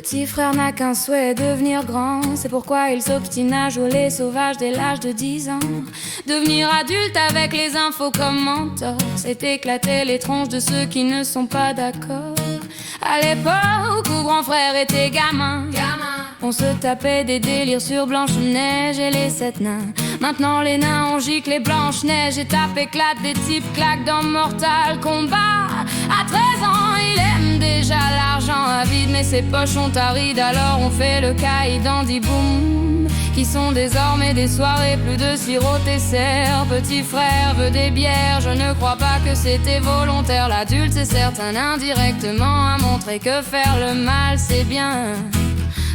Petit frère n'a qu'un souhait, devenir grand. C'est pourquoi il s'obstine à jouer les sauvages dès l'âge de 10 ans. Devenir adulte avec les infos comme mentor, c'est éclater les tronches de ceux qui ne sont pas d'accord. À l'époque où grand frère était gamin, on se tapait des délires sur Blanche-Neige et les 7 nains. Maintenant les nains ont giclé Blanche-Neige et tape éclate, des types claquent dans Mortal Kombat. À 13 ans il aime déjà l'argent avide, mais ses poches ont aride, alors on fait le caïd dandy boom, qui sont désormais des soirées plus de sirop Tesser. Petit frère veut des bières, je ne crois pas que c'était volontaire. L'adulte c'est certain indirectement a montré que faire le mal c'est bien.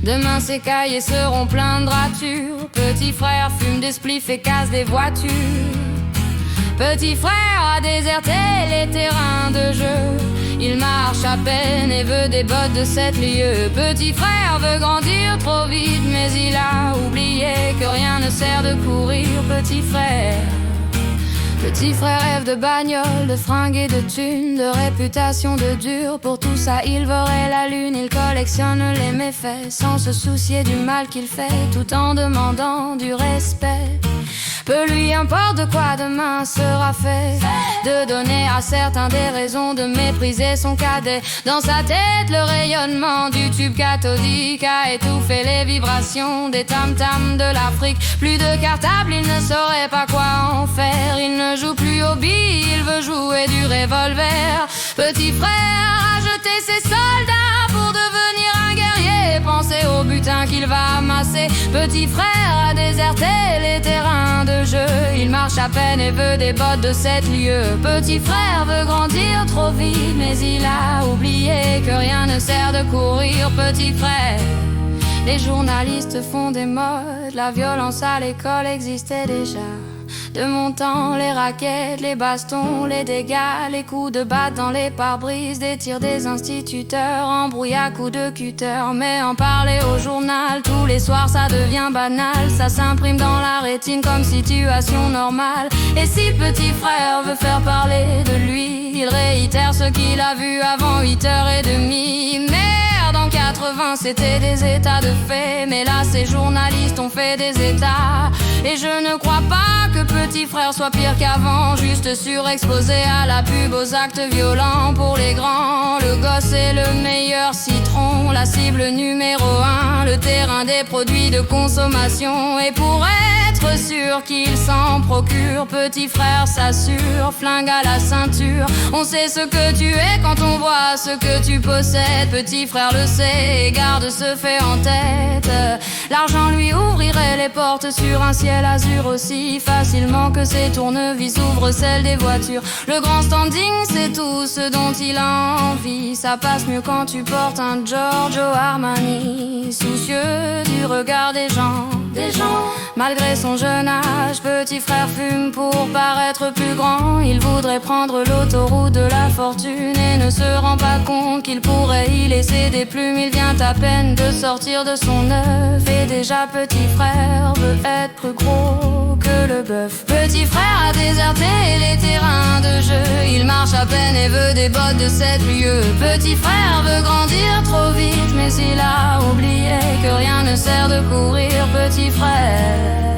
Demain ses cahiers seront pleins de ratures. Petit frère fume des spliffs et casse des voitures. Petit frère a déserté les terrains de jeu. Il marche à peine et veut des bottes de 7 lieues. Petit frère veut grandir trop vite, mais il a oublié que rien ne sert de courir. Petit frère rêve de bagnole, de fringues et de thunes, de réputation de dur. Pour tout ça il vorait la lune. Il collectionne les méfaits sans se soucier du mal qu'il fait, tout en demandant du respect. Peu lui importe de quoi demain sera fait, de donner à certains des raisons de mépriser son cadet. Dans sa tête le rayonnement du tube cathodique a étouffé les vibrations des tam-tams de l'Afrique. Plus de cartable, il ne saurait pas quoi en faire. Il ne joue plus aux billes, il veut jouer du revolver. Petit frère a jeté ses soldats pour devenir un guerrier, penser au butin qu'il va amasser. Petit frère a déserté les terrains de jeu. Il marche à peine et veut des bottes de 7 lieues. Petit frère veut grandir trop vite, mais il a oublié que rien ne sert de courir. Petit frère, les journalistes font des modes, la violence à l'école existait déjà. De mon temps, les raquettes, les bastons, les dégâts, les coups de batte dans les pare-brises, des tirs des instituteurs, embrouilles à coups de cutter. Mais en parler au journal tous les soirs ça devient banal, ça s'imprime dans la rétine comme situation normale. Et si petit frère veut faire parler de lui, il réitère ce qu'il a vu avant 8h30. Merde, en 80 c'était des états de fait, mais là ces journalistes ont fait des états. Et je ne crois pas que petit frère soit pire qu'avant, juste surexposé à la pub, aux actes violents pour les grands. Le gosse est le meilleur citron, la cible numéro 1, le terrain des produits de consommation. Et pour être sûr qu'il s'en procure, petit frère s'assure, flingue à la ceinture. On sait ce que tu es quand on voit ce que tu possèdes. Petit frère le sait et garde ce fait en tête. L'argent lui ouvrirait les portes sur un ciel azur aussi facilement que ses tournevis ouvrent celles des voitures. Le grand standing c'est tout ce dont il a envie. Ça passe mieux quand tu portes un Giorgio Armani. Soucieux du regard des gens. Malgré son jeune âge, petit frère fume pour paraître plus grand. Il voudrait prendre l'autoroute de la fortune et ne se rend pas compte qu'il pourrait y laisser des plumes. Il vient à peine de sortir de son œuf et déjà petit frère veut être plus gros que le bœuf. Petit frère a déserté les terrains de jeu. Il marche à peine et veut des bottes de 7 lieues. Petit frère veut grandir trop vite, mais il a oublié que rien ne sert de courir. Petit frère,